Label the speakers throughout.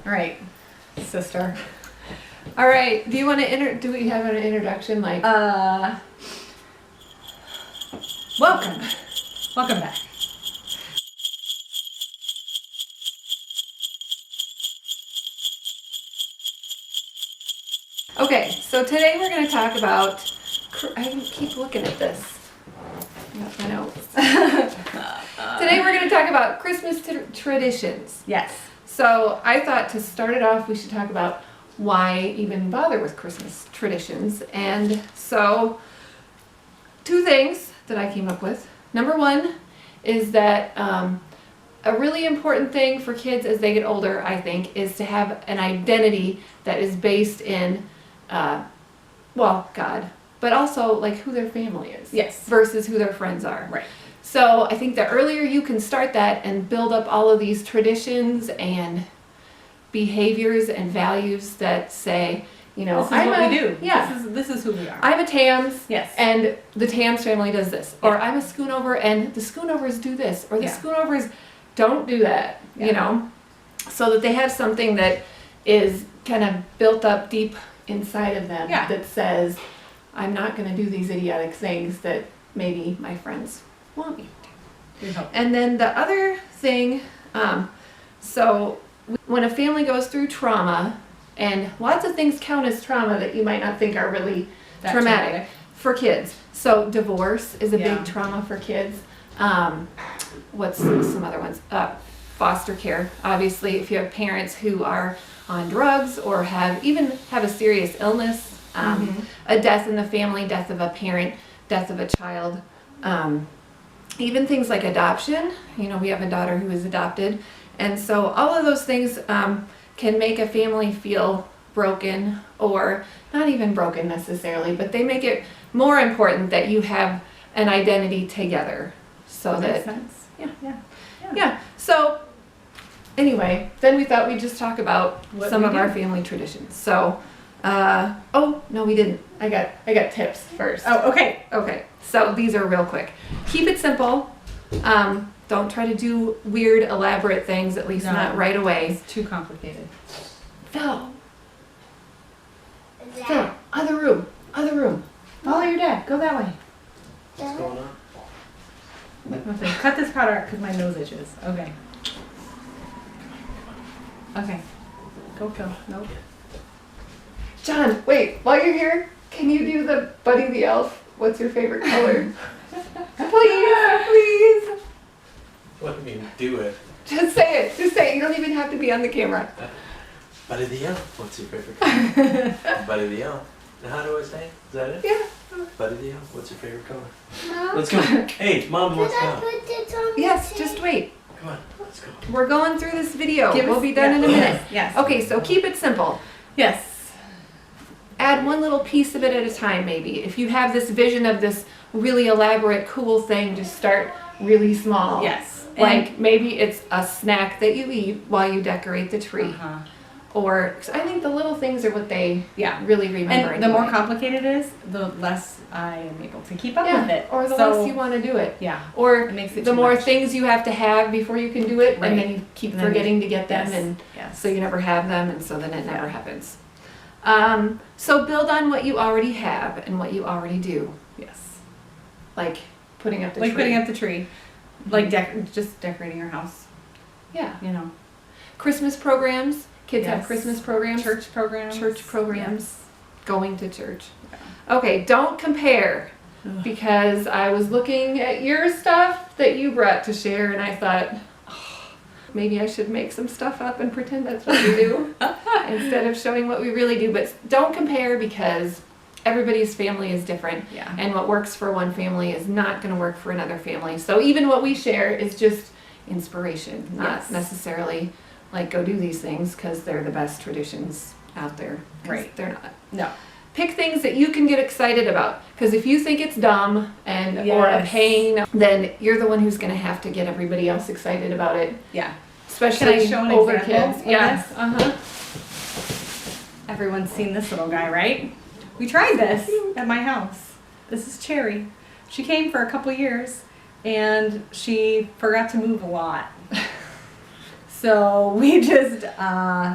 Speaker 1: All right, sister.
Speaker 2: All right. Do you want to do we have an introduction like?
Speaker 1: Welcome back.
Speaker 2: Okay, so today we're going to talk about. I keep looking at this. I know. Today we're going to talk about Christmas traditions.
Speaker 1: Yes.
Speaker 2: So I thought to start it off, we should talk about why even bother with Christmas traditions. And so, two things that I came up with. Number one is that a really important thing for kids as they get older, I think, is to have an identity that is based in, God, but also like who their family is.
Speaker 1: Yes.
Speaker 2: Versus who their friends are.
Speaker 1: Right.
Speaker 2: So I think the earlier you can start that and build up all of these traditions and behaviors and values that say, you know,
Speaker 1: this is what we do.
Speaker 2: Yeah.
Speaker 1: This is who we are.
Speaker 2: I'm a Tams.
Speaker 1: Yes.
Speaker 2: And the Tams family does this. Or I'm a Schoonover and the Schoonovers do this. Or the Schoonovers don't do that, you know. So that they have something that is kind of built up deep inside of them that says, I'm not going to do these idiotic things that maybe my friends want me to. And then the other thing, so when a family goes through trauma, and lots of things count as trauma that you might not think are really traumatic for kids. So divorce is a big trauma for kids. What's some other ones? Foster care. Obviously, if you have parents who are on drugs or have a serious illness, a death in the family, death of a parent, death of a child, even things like adoption. You know, we have a daughter who is adopted. And so all of those things can make a family feel broken, or not even broken necessarily, but they make it more important that you have an identity together. So
Speaker 1: that makes sense.
Speaker 2: Yeah. So anyway, then we thought we'd just talk about some of our family traditions. So, oh no, we didn't. I got tips first.
Speaker 1: Oh, okay.
Speaker 2: Okay. So these are real quick. Keep it simple. Don't try to do weird, elaborate things, at least not right away.
Speaker 1: It's too complicated.
Speaker 2: Phil, other room. Follow your dad. Go that way.
Speaker 3: What's going on?
Speaker 1: Okay, cut this part out because my nose itches. Okay. Okay. Go, Phil. Nope.
Speaker 2: John, wait. While you're here, can you do the Buddy the Elf? What's your favorite color? Please.
Speaker 3: What do you mean, do it?
Speaker 2: Just say it. You don't even have to be on the camera.
Speaker 3: Buddy the Elf, what's your favorite color? Buddy the Elf. Now how do I say it? Is that it?
Speaker 2: Yeah.
Speaker 3: Buddy the Elf, what's your favorite color?
Speaker 2: Mom.
Speaker 3: Let's go. Hey, Mom wants to go.
Speaker 2: Yes, just wait.
Speaker 3: Come on, let's go.
Speaker 2: We're going through this video. We'll be done in a minute.
Speaker 1: Yes.
Speaker 2: Okay, so keep it simple.
Speaker 1: Yes.
Speaker 2: Add one little piece of it at a time, maybe. If you have this vision of this really elaborate, cool thing, just start really small.
Speaker 1: Yes.
Speaker 2: Like maybe it's a snack that you eat while you decorate the tree. Or, I think the little things are what they really remember.
Speaker 1: And the more complicated it is, the less I am able to keep up with it.
Speaker 2: Or the less you want to do it.
Speaker 1: Yeah.
Speaker 2: Or
Speaker 1: it makes it
Speaker 2: the
Speaker 1: too
Speaker 2: more
Speaker 1: much.
Speaker 2: things you have to have before you can do it,
Speaker 1: Right.
Speaker 2: and then you keep forgetting to get them, and so
Speaker 1: Yes.
Speaker 2: you never have them, and so then it never happens. So build on what you already have and what you already do.
Speaker 1: Yes.
Speaker 2: Like putting up the tree.
Speaker 1: Like putting up the tree. Like just decorating your house.
Speaker 2: Yeah.
Speaker 1: You know.
Speaker 2: Christmas programs. Kids have
Speaker 1: Yes.
Speaker 2: Christmas programs.
Speaker 1: Church programs.
Speaker 2: Yes. Going to church. Yeah. Okay, don't compare. Because I was looking at your stuff that you brought to share, and I thought, maybe I should make some stuff up and pretend that's what we do instead of showing what we really do. But don't compare, because everybody's family is different.
Speaker 1: Yeah.
Speaker 2: And what works for one family is not going to work for another family. So even what we share is just inspiration, not necessarily like go do these things because they're the best traditions out there.
Speaker 1: Right.
Speaker 2: They're not.
Speaker 1: No.
Speaker 2: Pick things that you can get excited about, because if you think it's dumb or a pain, then you're the one who's going to have to get everybody else excited about it.
Speaker 1: Yeah.
Speaker 2: Especially
Speaker 1: Can I show an
Speaker 2: older
Speaker 1: example
Speaker 2: kids.
Speaker 1: of
Speaker 2: Yes.
Speaker 1: Everyone's seen this little guy, right? We tried this at my house. This is Cherry. She came for a couple years and she forgot to move a lot. So we just,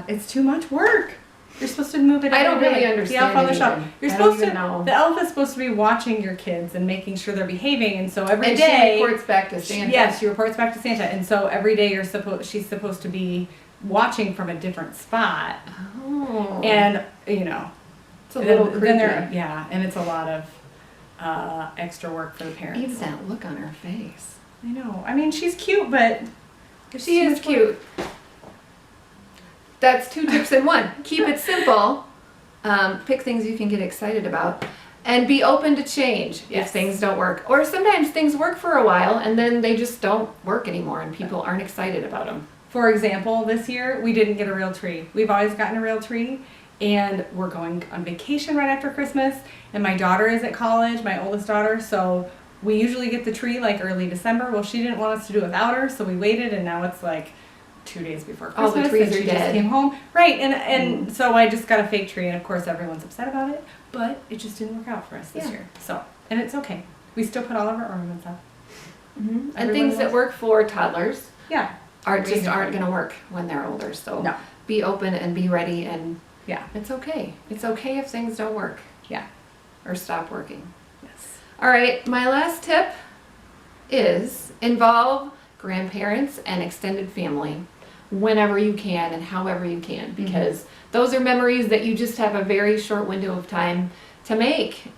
Speaker 1: it's too much work. You're supposed to move it.
Speaker 2: I don't
Speaker 1: every
Speaker 2: really
Speaker 1: day.
Speaker 2: understand
Speaker 1: The elf on the
Speaker 2: it
Speaker 1: shelf.
Speaker 2: even.
Speaker 1: You're
Speaker 2: I
Speaker 1: supposed
Speaker 2: don't
Speaker 1: to.
Speaker 2: even know.
Speaker 1: The elf is supposed to be watching your kids and making sure they're behaving, and so every
Speaker 2: And
Speaker 1: day.
Speaker 2: she reports back to Santa.
Speaker 1: Yes, she reports back to Santa, and so every day she's supposed to be watching from a different spot,
Speaker 2: Oh.
Speaker 1: and you know,
Speaker 2: It's a little
Speaker 1: then
Speaker 2: creepy.
Speaker 1: and it's a lot of extra work for the parents.
Speaker 2: Even that look on her face.
Speaker 1: I know. I mean, she's cute, but it's
Speaker 2: She
Speaker 1: too
Speaker 2: is
Speaker 1: much work.
Speaker 2: cute. That's 2 tips in one. Keep it simple. Pick things you can get excited about. And be open to change if
Speaker 1: Yes.
Speaker 2: things don't work. Or sometimes things work for a while and then they just don't work anymore and people aren't excited about them.
Speaker 1: For example, this year we didn't get a real tree. We've always gotten a real tree, and we're going on vacation right after Christmas. And my daughter is at college, my oldest daughter, so we usually get the tree like early December. Well, she didn't want us to do it without her, so we waited, and now it's like 2 days before
Speaker 2: All
Speaker 1: Christmas.
Speaker 2: the trees
Speaker 1: and
Speaker 2: are
Speaker 1: she
Speaker 2: dead.
Speaker 1: just came home, right? And so I just got a fake tree, and of course everyone's upset about it. But it just didn't work out for us this
Speaker 2: Yeah.
Speaker 1: year. So, and it's okay. We still put all of our ornaments up.
Speaker 2: And
Speaker 1: Everyone
Speaker 2: things that
Speaker 1: loves-
Speaker 2: work for toddlers
Speaker 1: Yeah.
Speaker 2: aren't
Speaker 1: Raising
Speaker 2: going
Speaker 1: them.
Speaker 2: to work when they're older. So
Speaker 1: No.
Speaker 2: be open and be ready, and
Speaker 1: Yeah.
Speaker 2: it's okay. It's okay if things don't work
Speaker 1: Yeah.
Speaker 2: or stop working.
Speaker 1: Yes.
Speaker 2: All right, my last tip is involve grandparents and extended family whenever you can and however you can, because those are memories that you just have a very short window of time to make,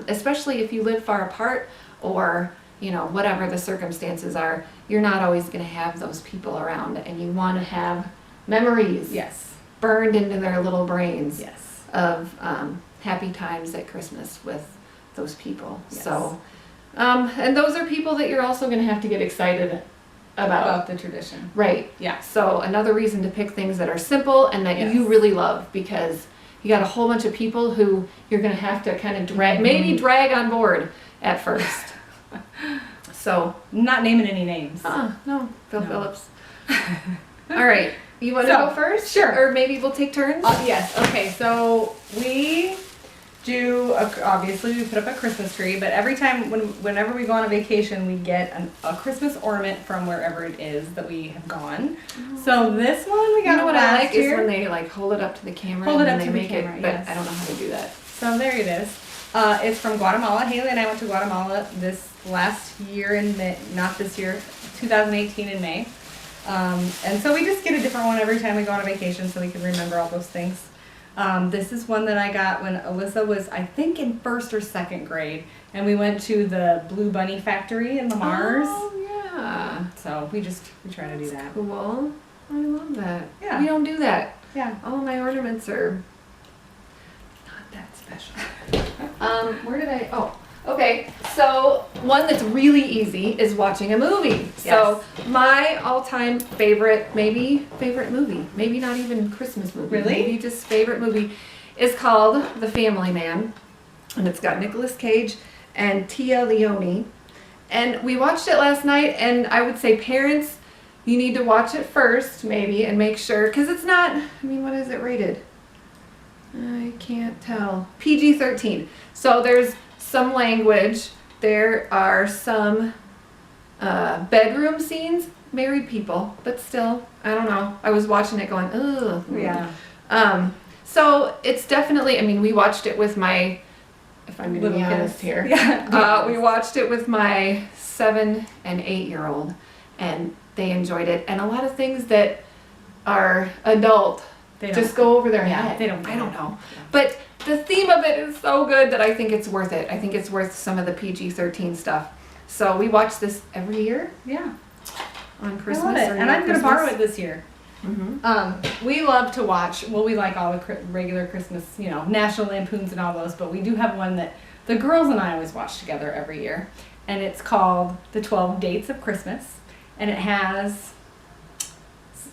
Speaker 2: especially if you live far apart or, you know, whatever the circumstances are. You're not always going to have those people around, and you want to have memories
Speaker 1: Yes.
Speaker 2: burned into their little brains
Speaker 1: Yes.
Speaker 2: of happy times at Christmas with those people.
Speaker 1: Yes.
Speaker 2: So, and those are people that you're also going to have to get excited about.
Speaker 1: The tradition.
Speaker 2: Right.
Speaker 1: Yeah.
Speaker 2: So another reason to pick things that are simple and that
Speaker 1: Yes.
Speaker 2: you really love, because you got a whole bunch of people who you're going to have to kind of drag, maybe drag on board at first. So,
Speaker 1: Not naming any names.
Speaker 2: no, Phil
Speaker 1: No.
Speaker 2: Phillips. All right. You want to
Speaker 1: So,
Speaker 2: go first?
Speaker 1: sure.
Speaker 2: Or maybe we'll take turns?
Speaker 1: Yes. Okay. So we do obviously we put up a Christmas tree, but every time whenever we go on a vacation, we get a Christmas ornament from wherever it is that we have gone. So this one we got
Speaker 2: You know what I
Speaker 1: last
Speaker 2: like
Speaker 1: year.
Speaker 2: is when they like hold it up to the camera
Speaker 1: Hold it
Speaker 2: and
Speaker 1: up
Speaker 2: then
Speaker 1: to
Speaker 2: they
Speaker 1: the
Speaker 2: make
Speaker 1: camera,
Speaker 2: it, but
Speaker 1: yes.
Speaker 2: I don't know how to do that.
Speaker 1: So there it is. It's from Guatemala. Haley and I went to Guatemala this last year in May, not this year, 2018 in May. And so we just get a different one every time we go on a vacation so we can remember all those things. This is one that I got when Alyssa was, I think, in 1st or 2nd grade. And we went to the Blue Bunny Factory in Mars.
Speaker 2: Oh, yeah.
Speaker 1: So we try to do that.
Speaker 2: Cool. I love that.
Speaker 1: Yeah.
Speaker 2: We don't do that.
Speaker 1: Yeah.
Speaker 2: All my ornaments are not that special. Where did I? Oh, okay. So one that's really easy is watching a movie. So my all-time favorite, maybe favorite movie, maybe not even Christmas movie.
Speaker 1: Really?
Speaker 2: Maybe just favorite movie is called The Family Man, and it's got Nicolas Cage and Tia Leone. And we watched it last night, and I would say parents, you need to watch it first, maybe, and make sure, because it's not, I mean, what is it rated? I can't tell. PG-13. So there's some language. There are some bedroom scenes. Married people, but still, I don't know. I was watching it going, ugh.
Speaker 1: Yeah.
Speaker 2: So it's definitely, I mean, we watched it with my, if I'm going to be
Speaker 1: Little
Speaker 2: honest
Speaker 1: kids.
Speaker 2: here.
Speaker 1: Yeah.
Speaker 2: We watched it with my 7 and 8-year-old, and they enjoyed it. And a lot of things that are adult
Speaker 1: They don't.
Speaker 2: just go over their
Speaker 1: Yeah,
Speaker 2: head.
Speaker 1: they don't
Speaker 2: I
Speaker 1: get
Speaker 2: don't
Speaker 1: it.
Speaker 2: know.
Speaker 1: Yeah.
Speaker 2: But the theme of it is so good that I think it's worth it. I think it's worth some of the PG-13 stuff. So we watch this every year
Speaker 1: Yeah.
Speaker 2: on Christmas.
Speaker 1: I love it.
Speaker 2: or
Speaker 1: And
Speaker 2: near
Speaker 1: I'm going to borrow it
Speaker 2: Christmas.
Speaker 1: this year.
Speaker 2: Mm-hmm.
Speaker 1: We love to watch, well, we like all the regular Christmas, National Lampoons and all those, but we do have one that the girls and I always watch together every year. And it's called The 12 Dates of Christmas. And it has,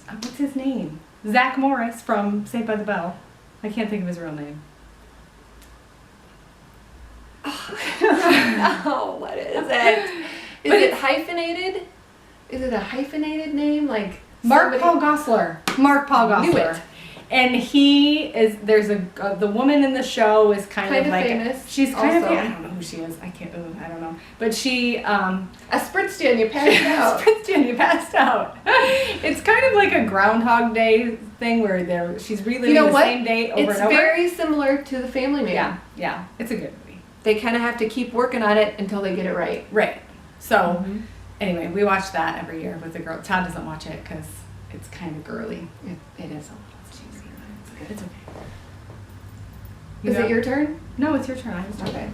Speaker 1: what's his name? Zach Morris from Saved by the Bell. I can't think of his real name.
Speaker 2: Oh, what is it? Is it hyphenated? Is it a hyphenated name? Like
Speaker 1: Mark
Speaker 2: somebody-
Speaker 1: Paul Gosselaar. Mark Paul
Speaker 2: Knew
Speaker 1: Gosselaar.
Speaker 2: it.
Speaker 1: And there's the woman in the show is kind of like,
Speaker 2: famous.
Speaker 1: she's kind
Speaker 2: also.
Speaker 1: of, I don't know who she is. I don't know. But she,
Speaker 2: A spritzy and you passed out.
Speaker 1: you passed out. It's kind of like a Groundhog Day thing where she's reliving the same day over
Speaker 2: It's
Speaker 1: and over.
Speaker 2: very similar to The Family Man.
Speaker 1: Yeah. It's a good movie.
Speaker 2: They kind of have to keep working on it until they get it right.
Speaker 1: Right. So,
Speaker 2: Mm-hmm.
Speaker 1: anyway, we watch that every year with the girl. Todd doesn't watch it because it's kind of girly.
Speaker 2: It is a little cheesy.
Speaker 1: It's okay.
Speaker 2: Is it your turn?
Speaker 1: No, it's your turn. I was
Speaker 2: Okay.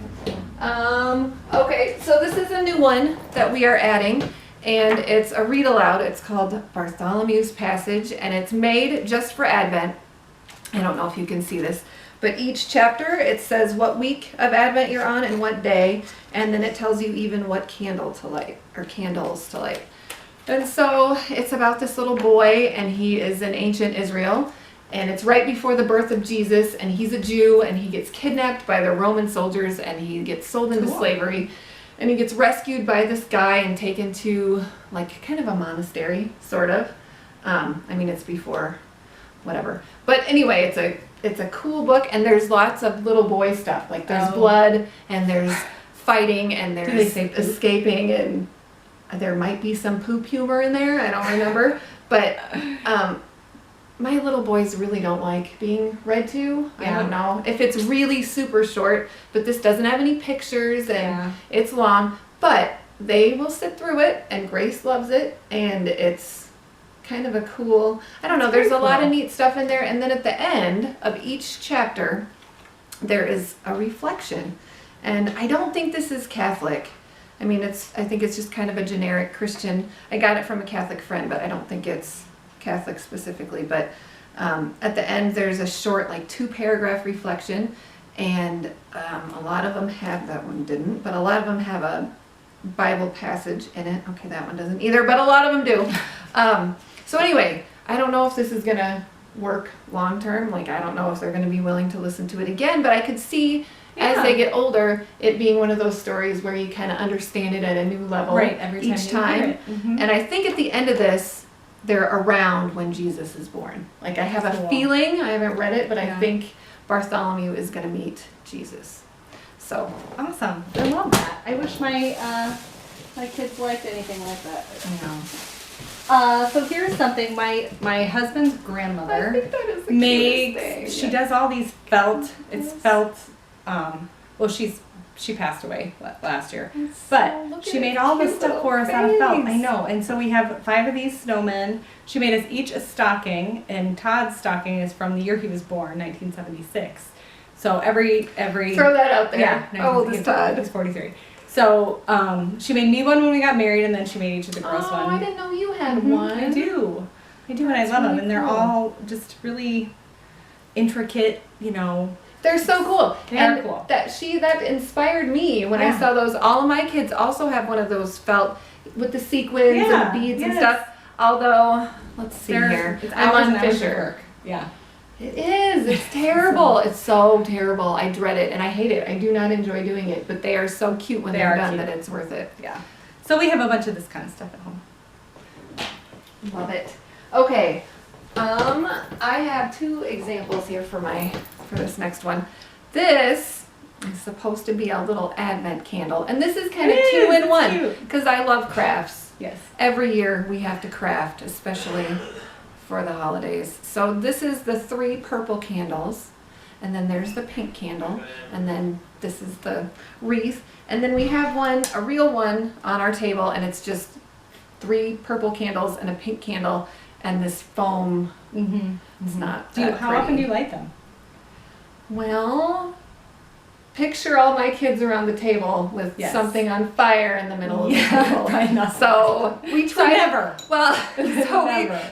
Speaker 2: Okay, so this is a new one that we are adding, and it's a read aloud. It's called Bartholomew's Passage, and it's made just for Advent. I don't know if you can see this, but each chapter it says what week of Advent you're on and what day, and then it tells you even what candle to light or candles to light. And so it's about this little boy, and he is in ancient Israel. And it's right before the birth of Jesus, and he's a Jew, and he gets kidnapped by the Roman soldiers, and he gets sold into slavery, and he gets rescued by this guy and taken to like kind of a monastery, sort of. I mean, it's before, whatever. But anyway, it's a cool book, and there's lots of little boy stuff. Like there's blood, and there's fighting, and
Speaker 1: Do they
Speaker 2: there's
Speaker 1: say poop?
Speaker 2: escaping, and there might be some poop humor in there. I don't remember, but. My little boys really don't like being read to. I don't know if it's really super short, but this doesn't have any pictures and it's long, but they will sit through it, and Grace loves it, and it's kind of a cool, I don't know, there's a lot of neat stuff in there, and then at the end of each chapter there is a reflection, and I don't think this is Catholic. I mean, I think it's just kind of a generic Christian. I got it from a Catholic friend, but I don't think it's Catholic specifically, but at the end there's a short, like 2-paragraph reflection, and a lot of them have, that one didn't, but a lot of them have a Bible passage in it. Okay, that one doesn't either, but a lot of them do. So anyway, I don't know if this is gonna work long term. Like, I don't know if they're gonna be willing to listen to it again, but I could see as they get older, it being one of those stories where you kind of understand it at a new level
Speaker 1: every time
Speaker 2: each time. And I think at the end of this, they're around when Jesus is born. Like, I have a feeling, I haven't read it, but I think Bartholomew is going to meet Jesus. So
Speaker 1: awesome. I love that. I wish my kids liked anything like that. I know. So here's something my husband's grandmother
Speaker 2: I think that is the cutest thing.
Speaker 1: She does all these felt. It's felt. Well, she passed away last year, but she made all this stuff for us out of felt. I know, and so we have 5 of these snowmen. She made us each a stocking, and Todd's stocking is from the year he was born, 1976. So every
Speaker 2: throw that out there.
Speaker 1: Yeah,
Speaker 2: How old is Todd?
Speaker 1: He's 43. So she made me one when we got married, and then she made each of the girls one.
Speaker 2: Oh, I didn't know you had one.
Speaker 1: I do, and I love them, and they're all just really intricate,
Speaker 2: They're so cool.
Speaker 1: They're cool.
Speaker 2: That inspired me when I saw those. All of my kids also have one of those felt with the sequins and the beads and stuff. Although, let's see here. I'm on Fisher.
Speaker 1: Yeah.
Speaker 2: It is. It's terrible. It's so terrible. I dread it and I hate it. I do not enjoy doing it, but they are so cute when they're done that it's worth it.
Speaker 1: Yeah. So we have a bunch of this kind of stuff at home.
Speaker 2: Love it. Okay. I have 2 examples here for this next one. This is supposed to be a little Advent candle, and this is kind of 2 in 1 because I love crafts.
Speaker 1: Yes.
Speaker 2: Every year we have to craft, especially for the holidays. So this is the 3 purple candles, and then there's the pink candle, and then this is the wreath, and then we have a real one on our table, and it's just 3 purple candles and a pink candle and this foam. It's not
Speaker 1: How often do you light them?
Speaker 2: Well, picture all my kids around the table with something on fire in the middle of the table. So we try
Speaker 1: never.
Speaker 2: Well,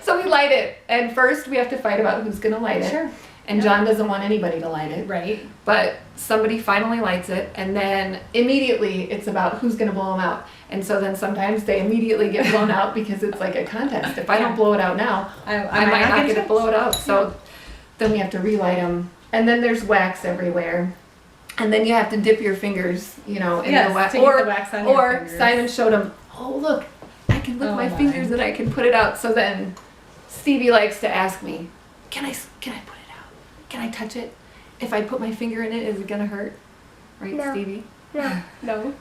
Speaker 2: so we light it, and first we have to fight about who's going to light it.
Speaker 1: Sure.
Speaker 2: And John doesn't want anybody to light it.
Speaker 1: Right.
Speaker 2: But somebody finally lights it, and then immediately it's about who's going to blow them out. And so then sometimes they immediately get blown out because it's like a contest. If I don't blow it out now, I might not get to blow it out. So then we have to relight them. And then there's wax everywhere. And then you have to dip your fingers, in the wax. Or Simon showed him, oh, look, I can lick my fingers and I can put it out. So then Stevie likes to ask me, can I put it out? Can I touch it? If I put my finger in it, is it gonna hurt? Right,
Speaker 4: No.
Speaker 2: Stevie?
Speaker 4: No.
Speaker 2: No.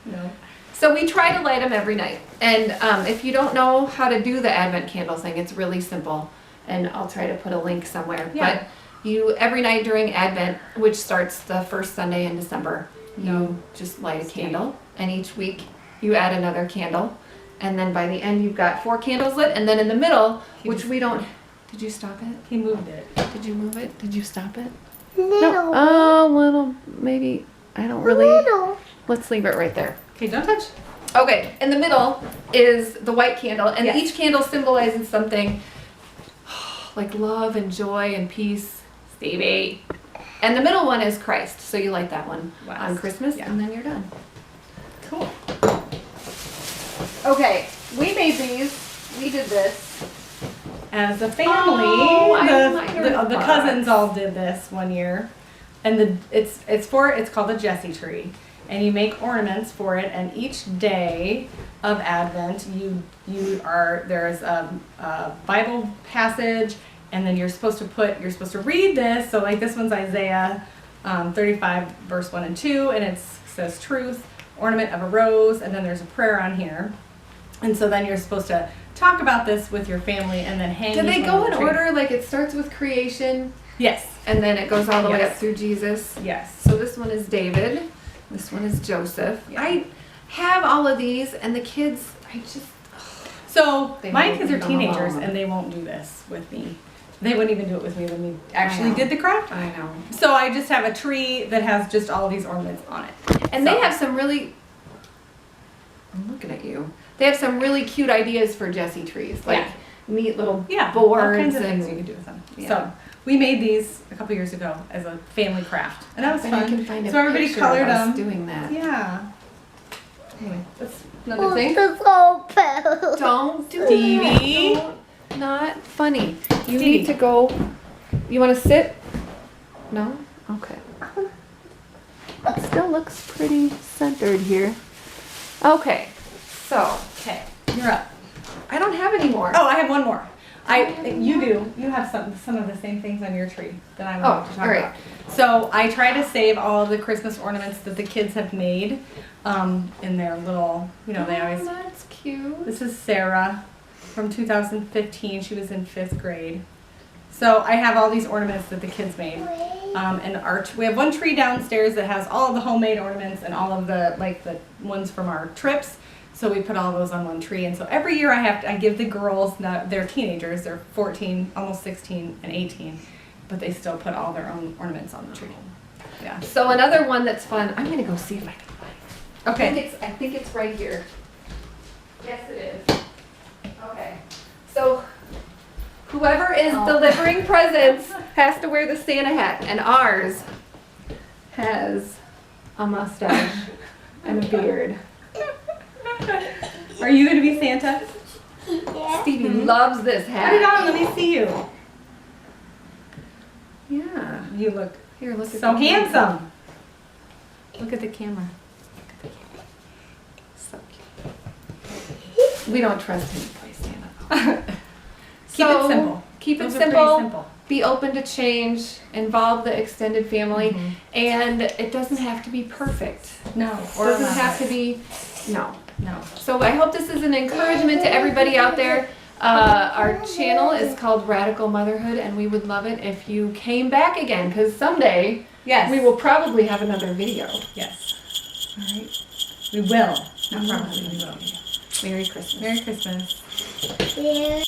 Speaker 1: No.
Speaker 2: So we try to light them every night. And if you don't know how to do the Advent candle thing, it's really simple. And I'll try to put a link somewhere.
Speaker 1: Yeah.
Speaker 2: But you, every night during Advent, which starts the first Sunday in December, you just light a candle. And each week you add another candle. And then by the end you've got 4 candles lit. And then in the middle, which we don't... Did you stop it?
Speaker 1: He moved it.
Speaker 2: Did you move it? Did you stop it?
Speaker 4: Little.
Speaker 2: Oh, little, maybe. I don't really...
Speaker 4: Little.
Speaker 2: Let's leave it right there.
Speaker 1: Okay, don't touch.
Speaker 2: Okay, in the middle is the white candle, and
Speaker 1: Yes.
Speaker 2: each candle symbolizes something like love and joy and peace. Stevie. And the middle one is Christ, so you light that one on Christmas,
Speaker 1: Yeah.
Speaker 2: and then you're done.
Speaker 1: Cool.
Speaker 2: Okay, we made these. We did this.
Speaker 1: As a family,
Speaker 2: Oh, I might
Speaker 1: the
Speaker 2: have
Speaker 1: cousins all did this one year, and it's called a Jessie tree, and you make ornaments for it. And each day of Advent, there's a Bible passage, and then you're supposed to read this. So like this one's Isaiah 35 verse 1 and 2, and it says truth, ornament of a rose, and then there's a prayer on here. And so then you're supposed to talk about this with your family and then hang.
Speaker 2: Did they
Speaker 1: each
Speaker 2: go
Speaker 1: one
Speaker 2: in
Speaker 1: on the tree.
Speaker 2: order? Like it starts with creation,
Speaker 1: Yes.
Speaker 2: and then it goes all the way
Speaker 1: Yes.
Speaker 2: up through Jesus?
Speaker 1: Yes.
Speaker 2: So this one is David. This one is Joseph.
Speaker 1: Yeah.
Speaker 2: I have all of these, and the kids,
Speaker 1: So
Speaker 2: They
Speaker 1: my
Speaker 2: won't
Speaker 1: kids are
Speaker 2: leave them
Speaker 1: teenagers
Speaker 2: alone.
Speaker 1: and they won't do this with me. They wouldn't even do it with me when we actually
Speaker 2: know.
Speaker 1: did the craft.
Speaker 2: I know.
Speaker 1: So I just have a tree that has just all these ornaments on it.
Speaker 2: And they have some really, I'm looking at you. They have some really cute ideas for Jessie trees, like
Speaker 1: Yeah.
Speaker 2: neat little
Speaker 1: all
Speaker 2: boards
Speaker 1: kinds of
Speaker 2: and
Speaker 1: things you can do with them.
Speaker 2: Yeah.
Speaker 1: So we made these a couple years ago as a family craft, and that was
Speaker 2: And I
Speaker 1: fun.
Speaker 2: can find a
Speaker 1: So everybody
Speaker 2: picture
Speaker 1: colored
Speaker 2: of us
Speaker 1: them.
Speaker 2: doing that.
Speaker 1: Yeah. Anyway, that's another
Speaker 4: Who's
Speaker 1: thing.
Speaker 4: the soul pill?
Speaker 2: Don't do
Speaker 1: Stevie.
Speaker 2: that. Don't, not funny. You
Speaker 1: Stevie.
Speaker 2: need to go. You want to sit? No? Okay. It still looks pretty centered here. Okay. So,
Speaker 1: Okay, you're up.
Speaker 2: I don't have any more.
Speaker 1: Oh, I have one more. You do. You have some of the same things on your tree that I want to talk
Speaker 2: all right.
Speaker 1: about. So I try to save all of the Christmas ornaments that the kids have made in their little, they always.
Speaker 2: That's cute.
Speaker 1: This is Sarah from 2015. She was in 5th grade. So I have all these ornaments that the kids made. And we have one tree downstairs that has all of the homemade ornaments and all of the ones from our trips. So we put all those on one tree. And so every year I give the girls, they're teenagers, they're 14, almost 16 and 18, but they still put all their own ornaments on the tree. Yeah.
Speaker 2: So another one that's fun. I'm gonna go see if I can find it.
Speaker 1: Okay.
Speaker 2: I think it's right here. Yes, it is. Okay. So whoever is delivering presents has to wear the Santa hat, and ours has a mustache and a beard.
Speaker 1: Are you going to be Santa?
Speaker 4: Yeah.
Speaker 2: Stevie loves this
Speaker 1: Put it
Speaker 2: hat.
Speaker 1: on. Let me see you.
Speaker 2: Yeah.
Speaker 1: You look
Speaker 2: Here, look at
Speaker 1: so
Speaker 2: the
Speaker 1: handsome. Look at the camera.
Speaker 2: So cute. We don't trust him to play Santa.
Speaker 1: Keep
Speaker 2: So,
Speaker 1: it simple.
Speaker 2: Keep it
Speaker 1: Those are pretty
Speaker 2: simple.
Speaker 1: simple.
Speaker 2: Be open to change. Involve the extended family, and it doesn't have to be perfect.
Speaker 1: No.
Speaker 2: Doesn't have to be. No.
Speaker 1: No.
Speaker 2: So I hope this is an encouragement to everybody out there. Our channel is called Radical Motherhood, and we would love it if you came back again, because someday
Speaker 1: Yes.
Speaker 2: we will probably have another video.
Speaker 1: Yes.
Speaker 2: All right.
Speaker 1: We will. Not probably. We will.
Speaker 2: Merry Christmas.
Speaker 1: Merry Christmas.
Speaker 4: Yeah.